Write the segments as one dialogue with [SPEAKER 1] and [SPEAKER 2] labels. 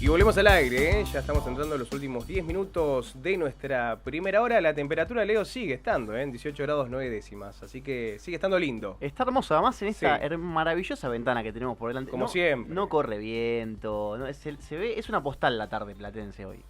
[SPEAKER 1] volvemos al aire, ¿eh? Ya estamos entrando en los últimos 10 minutos de nuestra primera hora. La temperatura, Leo, sigue estando en 18 grados 9 décimas, así que sigue estando lindo.
[SPEAKER 2] Está hermoso, además en esta
[SPEAKER 1] Sí.
[SPEAKER 2] maravillosa ventana que tenemos por delante.
[SPEAKER 1] Como siempre.
[SPEAKER 2] No corre viento, se ve, es una postal la tarde platense hoy.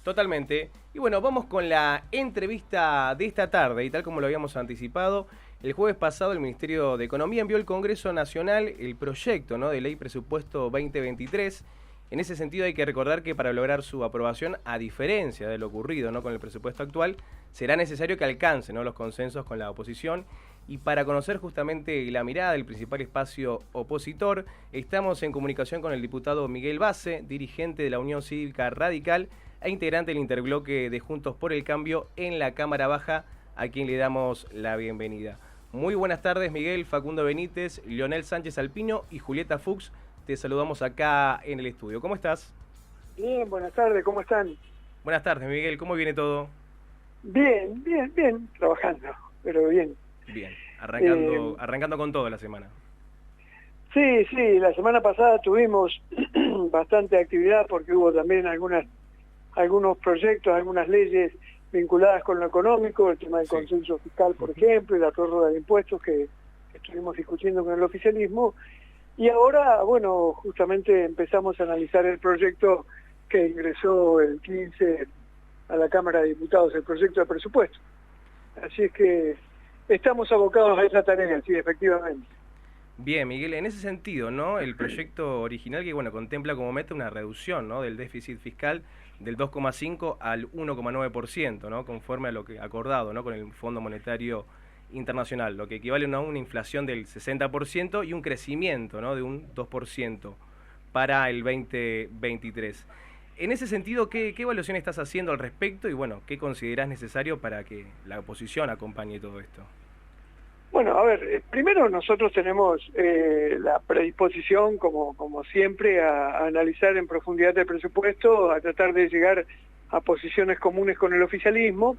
[SPEAKER 1] Totalmente. Y bueno, vamos con la entrevista de esta tarde, y tal como lo habíamos anticipado, el jueves pasado el Ministerio de Economía envió al Congreso Nacional el proyecto, ¿no?, de Ley Presupuesto 2023. En ese sentido hay que recordar que para lograr su aprobación, a diferencia de lo ocurrido, ¿no?, con el presupuesto actual, será necesario que alcance, ¿no?, los consensos con la oposición. Y para conocer justamente la mirada del principal espacio opositor, estamos en comunicación con el diputado Miguel Basse, dirigente de la Unión Cívica Radical e integrante del interbloque de Juntos por el Cambio en la Cámara Baja, a quien le damos la bienvenida. Muy buenas tardes, Miguel. Facundo Benítez, Leonel Sánchez Alpino y Julieta Fuchs. Te saludamos acá en el estudio. ¿Cómo estás?
[SPEAKER 3] Bien, buenas tardes, ¿cómo están?
[SPEAKER 1] Buenas tardes, Miguel. ¿Cómo viene todo?
[SPEAKER 3] Bien, trabajando, pero bien.
[SPEAKER 1] Bien, arrancando con todo la semana.
[SPEAKER 3] Sí, la semana pasada tuvimos bastante actividad porque hubo también algunos proyectos, algunas leyes vinculadas con lo económico, el tema del consenso fiscal, por ejemplo, y la prórroga de impuestos que estuvimos discutiendo con el oficialismo. Y ahora, bueno, justamente empezamos a analizar el proyecto que ingresó el 15 a la Cámara de Diputados, el proyecto de presupuesto. Así es que estamos abocados a esa tarea, sí, efectivamente.
[SPEAKER 1] Bien, Miguel, en ese sentido, ¿no?, el proyecto original que, bueno, contempla como meta una reducción, ¿no?, del déficit fiscal del 2,5 al 1,9%, ¿no?, conforme a lo que acordado, ¿no?, con el Fondo Monetario Internacional, lo que equivale a una inflación del 60% y un crecimiento, ¿no?, de un 2% para el 2023. En ese sentido, ¿qué evaluación estás haciendo al respecto y, bueno, qué considerás necesario para que la oposición acompañe todo esto?
[SPEAKER 3] Bueno, a ver, primero nosotros tenemos la predisposición, como siempre, a analizar en profundidad el presupuesto, a tratar de llegar a posiciones comunes con el oficialismo.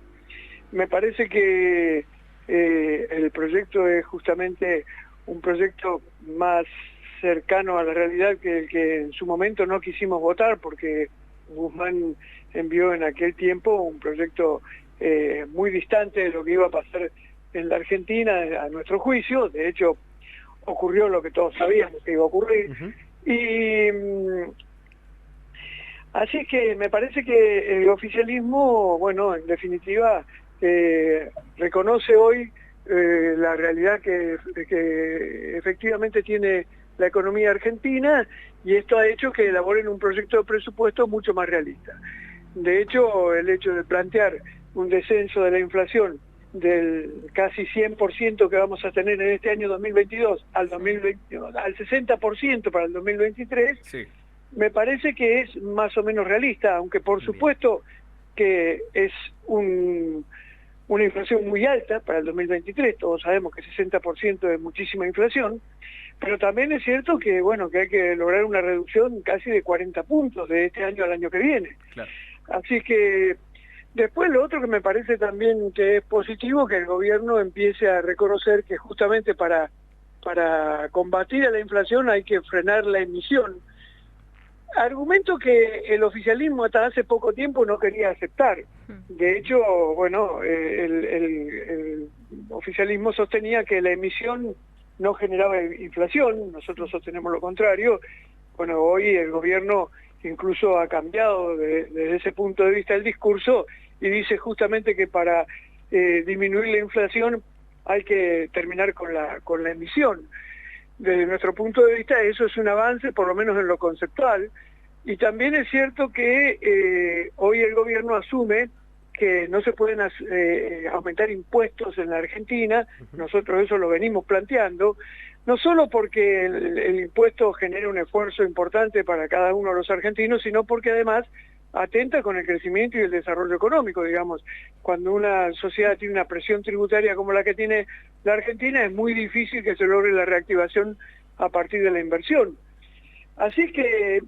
[SPEAKER 3] Me parece que el proyecto es justamente un proyecto más cercano a la realidad que el que en su momento no quisimos votar, porque Guzmán envió en aquel tiempo un proyecto muy distante de lo que iba a pasar en la Argentina, a nuestro juicio. De hecho, ocurrió lo que todos sabíamos que iba a ocurrir. Y así que me parece que el oficialismo, bueno, en definitiva, reconoce hoy la realidad que efectivamente tiene la economía argentina, y esto ha hecho que elaboren un proyecto de presupuesto mucho más realista. De hecho, el hecho de plantear un descenso de la inflación del casi 100% que vamos a tener en este año 2022 al 60% para el 2023, sí, me parece que es más o menos realista, aunque por supuesto que es una inflación muy alta para el 2023, todos sabemos que 60% es muchísima inflación, pero también es cierto que, bueno, que hay que lograr una reducción casi de 40 puntos de este año al año que viene. Claro. Así que después lo otro que me parece también que es positivo, que el gobierno empiece a reconocer que justamente para combatir a la inflación hay que frenar la emisión. Argumento que el oficialismo hasta hace poco tiempo no quería aceptar. De hecho, bueno, el oficialismo sostenía que la emisión no generaba inflación, nosotros sostenemos lo contrario. Bueno, hoy el gobierno incluso ha cambiado desde ese punto de vista el discurso y dice justamente que para disminuir la inflación hay que terminar con la emisión. Desde nuestro punto de vista eso es un avance, por lo menos en lo conceptual, y también es cierto que hoy el gobierno asume que no se pueden aumentar impuestos en la Argentina. Nosotros eso lo venimos planteando, no solo porque el impuesto genera un esfuerzo importante para cada uno de los argentinos, sino porque además atenta con el crecimiento y el desarrollo económico, digamos. Cuando una sociedad tiene una presión tributaria como la que tiene la Argentina, es muy difícil que se logre la reactivación a partir de la inversión. Así que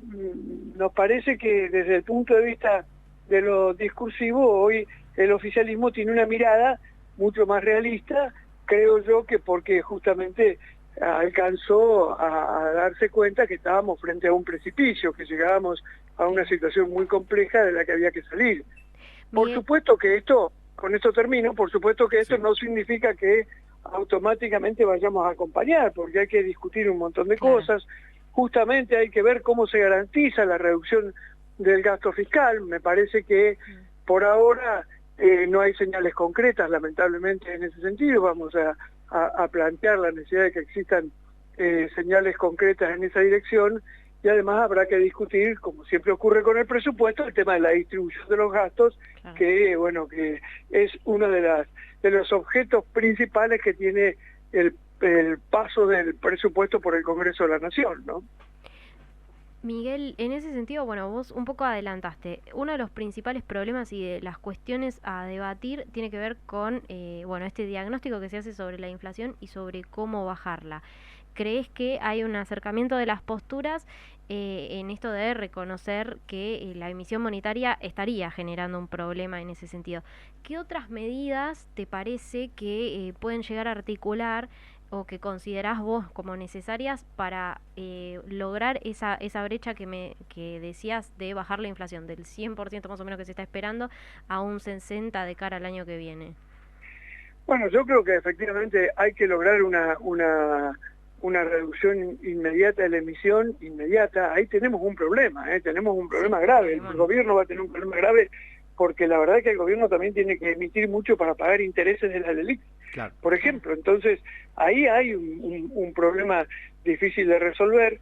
[SPEAKER 3] nos parece que desde el punto de vista de lo discursivo, hoy el oficialismo tiene una mirada mucho más realista, creo yo, que porque justamente alcanzó a darse cuenta que estábamos frente a un precipicio, que llegábamos a una situación muy compleja de la que había que salir. Por
[SPEAKER 4] Miguel,
[SPEAKER 3] supuesto que esto, con esto termino, por supuesto que esto
[SPEAKER 1] Sí.
[SPEAKER 3] no significa que automáticamente vayamos a acompañar, porque hay que discutir un montón de
[SPEAKER 4] Claro.
[SPEAKER 3] cosas. Justamente hay que ver cómo se garantiza la reducción del gasto fiscal. Me parece que por ahora no hay señales concretas, lamentablemente, en ese sentido. Vamos a plantear la necesidad de que existan señales concretas en esa dirección, y además habrá que discutir, como siempre ocurre con el presupuesto, el tema de la distribución de los gastos,
[SPEAKER 4] claro.
[SPEAKER 3] que bueno, que es uno de los objetos principales que tiene el paso del presupuesto por el Congreso de la Nación, ¿no?
[SPEAKER 4] Miguel, en ese sentido, bueno, vos un poco adelantaste. Uno de los principales problemas y de las cuestiones a debatir tiene que ver con, bueno, este diagnóstico que se hace sobre la inflación y sobre cómo bajarla. ¿Crees que hay un acercamiento de las posturas en esto de reconocer que la emisión monetaria estaría generando un problema en ese sentido? ¿Qué otras medidas te parece que pueden llegar a articular o que considerás vos como necesarias para lograr esa brecha que decías de bajar la inflación del 100% más o menos que se está esperando a un 60% de cara al año que viene?
[SPEAKER 3] Bueno, yo creo que efectivamente hay que lograr una reducción inmediata de la emisión, inmediata. Ahí tenemos un problema, tenemos un problema grave. El gobierno va a tener un problema grave porque la verdad es que el gobierno también tiene que emitir mucho para pagar intereses de la LELIQ,
[SPEAKER 1] Claro.
[SPEAKER 3] por ejemplo. Entonces, ahí hay un problema difícil de resolver.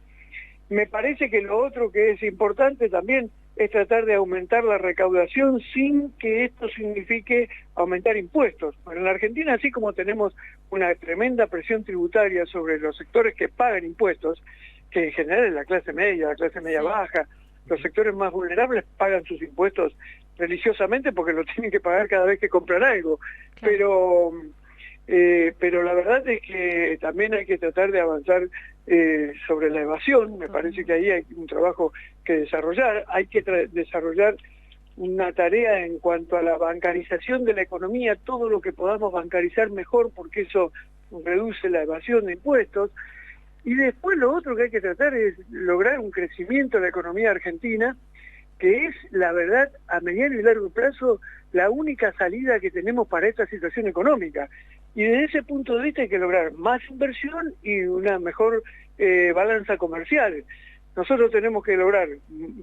[SPEAKER 3] Me parece que lo otro que es importante también es tratar de aumentar la recaudación sin que esto signifique aumentar impuestos. Bueno, en la Argentina, así como tenemos una tremenda presión tributaria sobre los sectores que pagan impuestos, que en general es la clase media baja, los sectores más vulnerables pagan sus impuestos religiosamente porque lo tienen que pagar cada vez que compran algo.
[SPEAKER 4] Claro.
[SPEAKER 3] Pero la verdad es que también hay que tratar de avanzar sobre la evasión. Me parece que ahí hay un trabajo que desarrollar. Hay que desarrollar una tarea en cuanto a la bancarización de la economía, todo lo que podamos bancarizar mejor, porque eso reduce la evasión de impuestos. Y después lo otro que hay que tratar es lograr un crecimiento de la economía argentina, que es, la verdad, a mediano y largo plazo, la única salida que tenemos para esta situación económica. Y desde ese punto de vista hay que lograr más inversión y una mejor balanza comercial. Nosotros tenemos que lograr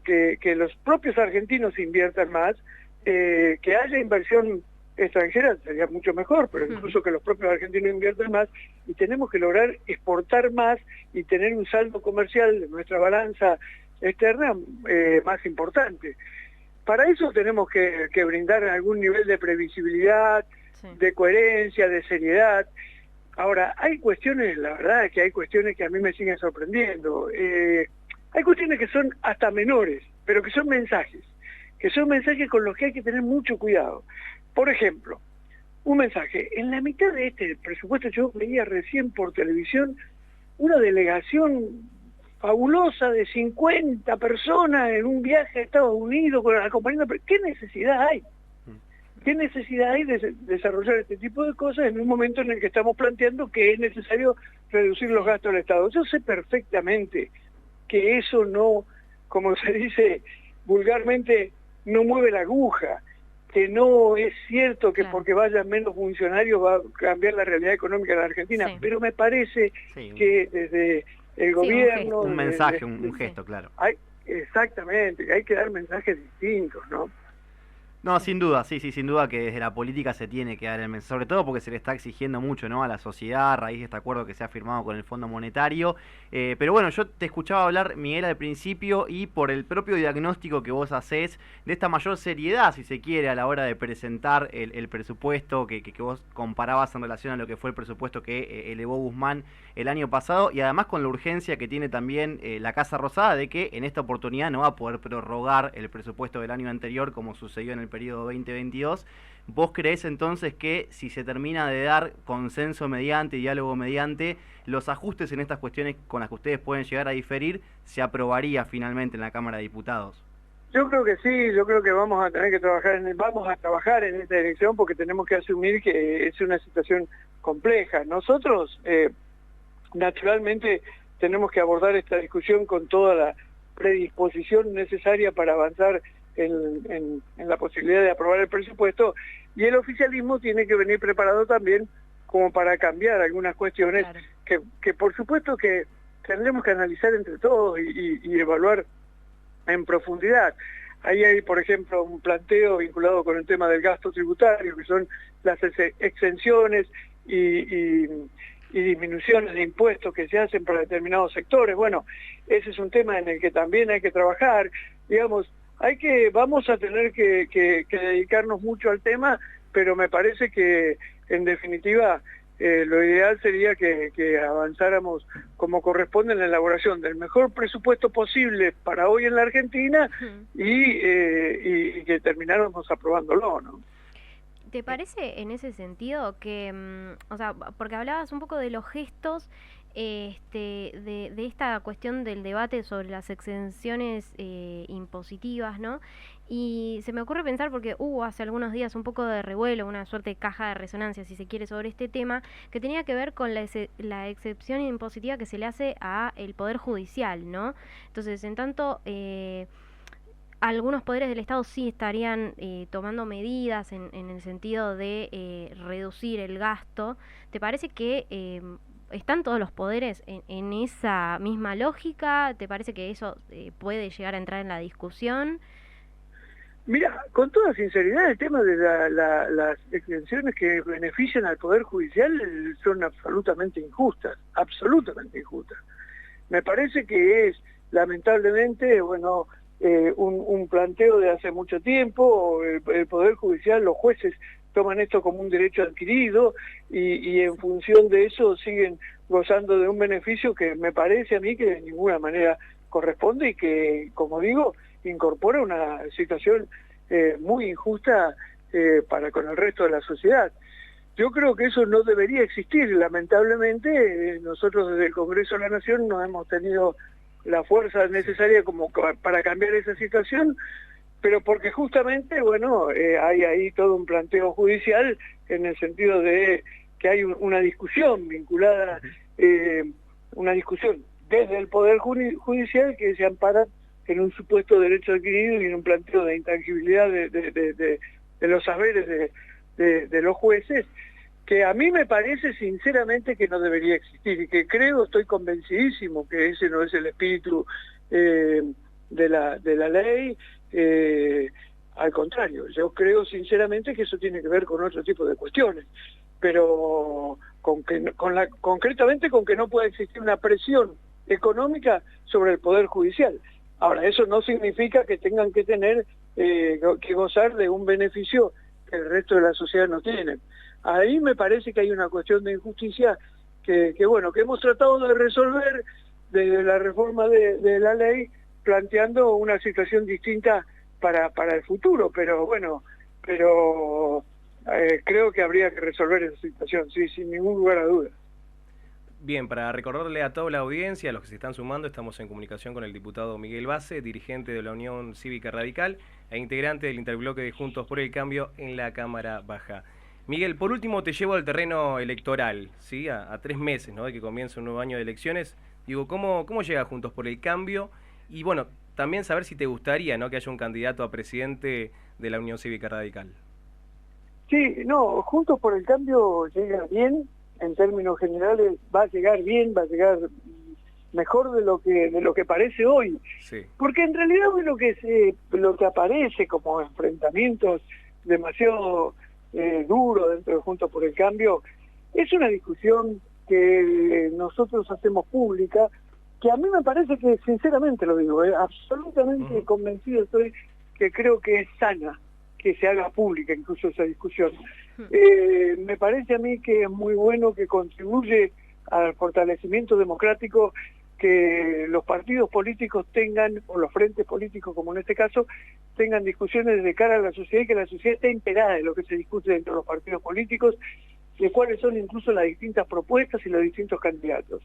[SPEAKER 3] que los propios argentinos inviertan más, que haya inversión extranjera, sería mucho mejor, pero incluso que los propios argentinos inviertan más, y tenemos que lograr exportar más y tener un saldo comercial de nuestra balanza externa más importante. Para eso tenemos que brindar algún nivel de previsibilidad, de coherencia, de seriedad. Ahora, hay cuestiones, la verdad es que hay cuestiones que a mí me siguen sorprendiendo. Hay cuestiones que son hasta menores, pero que son mensajes con los que hay que tener mucho cuidado. Por ejemplo, un mensaje. En la mitad de este presupuesto yo veía recién por televisión una delegación fabulosa de 50 personas en un viaje a Estados Unidos acompañando. ¿Qué necesidad hay? ¿Qué necesidad hay de desarrollar este tipo de cosas en un momento en el que estamos planteando que es necesario reducir los gastos del Estado? Yo sé perfectamente que eso no, como se dice vulgarmente, no mueve la aguja, que no es cierto que porque vayan menos funcionarios va a cambiar la realidad económica de la Argentina, pero me parece que desde el gobierno...
[SPEAKER 2] Un mensaje, un gesto, claro.
[SPEAKER 3] Exactamente, hay que dar mensajes distintos, ¿no?
[SPEAKER 2] No, sin duda, sí, sin duda que desde la política se tiene que dar el mensaje, sobre todo porque se le está exigiendo mucho, ¿no?, a la sociedad a raíz de este acuerdo que se ha firmado con el Fondo Monetario. Pero bueno, yo te escuchaba hablar, Miguel, al principio, y por el propio diagnóstico que vos hacés de esta mayor seriedad, si se quiere, a la hora de presentar el presupuesto que vos comparabas en relación a lo que fue el presupuesto que elevó Guzmán el año pasado, y además con la urgencia que tiene también la Casa Rosada de que en esta oportunidad no va a poder prorrogar el presupuesto del año anterior como sucedió en el periodo 2022. ¿Vos creés entonces que si se termina de dar consenso mediante, diálogo mediante, los ajustes en estas cuestiones con las que ustedes pueden llegar a diferir, se aprobaría finalmente en la Cámara de Diputados?
[SPEAKER 3] Yo creo que sí, yo creo que vamos a tener que trabajar en esta dirección porque tenemos que asumir que es una situación compleja. Nosotros, naturalmente, tenemos que abordar esta discusión con toda predisposición necesaria para avanzar en la posibilidad de aprobar el presupuesto, y el oficialismo tiene que venir preparado también como para cambiar algunas cuestiones. Claro. que por supuesto que tendremos que analizar entre todos y evaluar en profundidad. Ahí hay, por ejemplo, un planteo vinculado con el tema del gasto tributario, que son las exenciones y disminuciones de impuestos que se hacen para determinados sectores. Bueno, ese es un tema en el que también hay que trabajar. Digamos, vamos a tener que dedicarnos mucho al tema, pero me parece que, en definitiva, lo ideal sería que avanzáramos como corresponde en la elaboración del mejor presupuesto posible para hoy en la Argentina y que termináramos aprobándolo, ¿no?
[SPEAKER 4] ¿Te parece en ese sentido que, o sea, porque hablabas un poco de los gestos de esta cuestión del debate sobre las exenciones impositivas, ¿no? Y se me ocurre pensar, porque hubo hace algunos días un poco de revuelo, una suerte de caja de resonancia, si se quiere, sobre este tema, que tenía que ver con la excepción impositiva que se le hace a el Poder Judicial, ¿no? Entonces, en tanto, algunos poderes del Estado sí estarían tomando medidas en el sentido de reducir el gasto. ¿Te parece que están todos los poderes en esa misma lógica? ¿Te parece que eso puede llegar a entrar en la discusión?
[SPEAKER 3] Mira, con toda sinceridad, el tema de las exenciones que benefician al Poder Judicial son absolutamente injustas. Me parece que es, lamentablemente, bueno, un planteo de hace mucho tiempo. El Poder Judicial, los jueces toman esto como un derecho adquirido y en función de eso siguen gozando de un beneficio que me parece a mí que de ninguna manera corresponde y que, como digo, incorpora una situación muy injusta para con el resto de la sociedad. Yo creo que eso no debería existir. Lamentablemente, nosotros desde el Congreso de la Nación no hemos tenido la fuerza necesaria como para cambiar esa situación, pero porque justamente, bueno, hay ahí todo un planteo judicial en el sentido de que hay una discusión vinculada, una discusión desde el Poder Judicial que se ampara en un supuesto derecho adquirido y en un planteo de intangibilidad de los saberes de los jueces, que a mí me parece sinceramente que no debería existir y que estoy convencidísimo que ese no es el espíritu de la ley. Al contrario, yo creo sinceramente que eso tiene que ver con otro tipo de cuestiones, pero concretamente con que no pueda existir una presión económica sobre el Poder Judicial. Ahora, eso no significa que tengan que tener que gozar de un beneficio que el resto de la sociedad no tiene. Ahí me parece que hay una cuestión de injusticia que hemos tratado de resolver desde la reforma de la ley, planteando una situación distinta para el futuro, pero creo que habría que resolver esa situación, sí, sin ningún lugar a dudas.
[SPEAKER 1] Bien, para recordarle a toda la audiencia, a los que se están sumando, estamos en comunicación con el diputado Miguel Base, dirigente de la Unión Cívica Radical e integrante del interbloque de Juntos por el Cambio en la Cámara Baja. Miguel, por último te llevo al terreno electoral, ¿sí? A 3 meses, ¿no?, de que comienza un nuevo año de elecciones. Digo, ¿cómo llega Juntos por el Cambio? Y bueno, también saber si te gustaría, ¿no?, que haya un candidato a presidente de la Unión Cívica Radical.
[SPEAKER 3] Sí, no, Juntos por el Cambio llega bien. En términos generales va a llegar bien, va a llegar mejor de lo que parece hoy. Sí. Porque en realidad hoy lo que aparece como enfrentamientos demasiado duros dentro de Juntos por el Cambio es una discusión que nosotros hacemos pública, que a mí me parece que, sinceramente lo digo, absolutamente convencido estoy, que creo que es sana que se haga pública incluso esa discusión. Me parece a mí que es muy bueno, que contribuye al fortalecimiento democrático, que los partidos políticos tengan, o los frentes políticos como en este caso, tengan discusiones de cara a la sociedad y que la sociedad esté enterada de lo que se discute dentro de los partidos políticos, de cuáles son incluso las distintas propuestas y los distintos candidatos.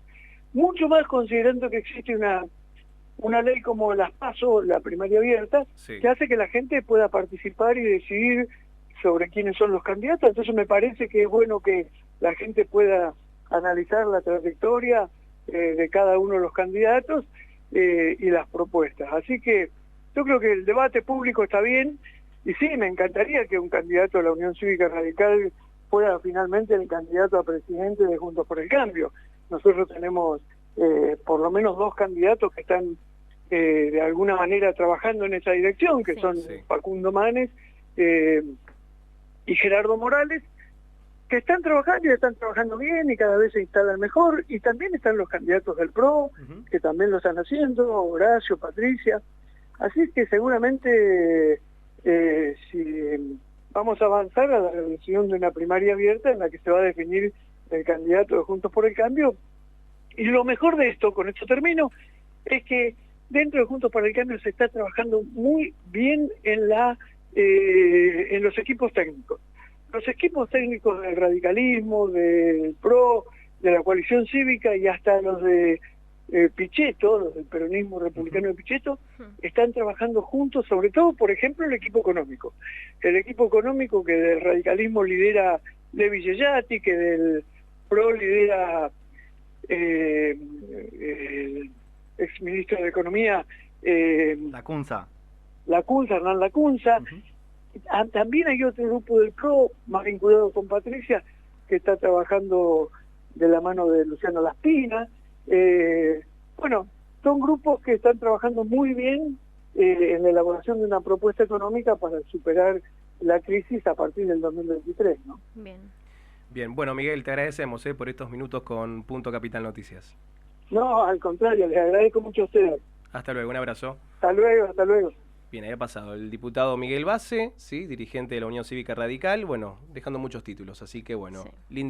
[SPEAKER 3] Mucho más considerando que existe una ley como las PASO, la primaria abierta, sí, que hace que la gente pueda participar y decidir sobre quiénes son los candidatos. Entonces me parece que es bueno que la gente pueda analizar la trayectoria de cada uno de los candidatos y las propuestas. Así que yo creo que el debate público está bien, y sí, me encantaría que un candidato a la Unión Cívica Radical fuera finalmente el candidato a presidente de Juntos por el Cambio. Nosotros tenemos por lo menos 2 candidatos que están de alguna manera trabajando en esa dirección, que son Facundo Manes y Gerardo Morales, que están trabajando y están trabajando bien y cada vez se instalan mejor, y también están los candidatos del PRO, que también lo están haciendo, Horacio, Patricia. Así es que seguramente si vamos a avanzar a la realización de una primaria abierta en la que se va a definir el candidato de Juntos por el Cambio. Y lo mejor de esto, con esto termino, es que dentro de Juntos por el Cambio se está trabajando muy bien en los equipos técnicos. Los equipos técnicos del radicalismo, del PRO, de la coalición cívica y hasta los de Pichetto, los del peronismo republicano de Pichetto, están trabajando juntos, sobre todo, por ejemplo, el equipo económico. El equipo económico que del radicalismo lidera Levi Yeyati, que del PRO lidera el exministro de Economía
[SPEAKER 2] Lacunza,
[SPEAKER 3] Hernán Lacunza. También hay otro grupo del PRO, más vinculado con Patricia, que está trabajando de la mano de Luciano Laspina. Bueno, son grupos que están trabajando muy bien en la elaboración de una propuesta económica para superar la crisis a partir del 2023, ¿no?
[SPEAKER 1] Bien, bueno, Miguel, te agradecemos por estos minutos con Punto Capital Noticias.
[SPEAKER 3] No, al contrario, les agradezco mucho a ustedes.
[SPEAKER 1] Hasta luego, un abrazo.
[SPEAKER 3] Hasta luego, hasta luego.
[SPEAKER 1] Bien, ahí ha pasado el diputado Miguel Base, ¿sí? Dirigente de la Unión Cívica Radical, bueno, dejando muchos títulos, así que bueno, linda.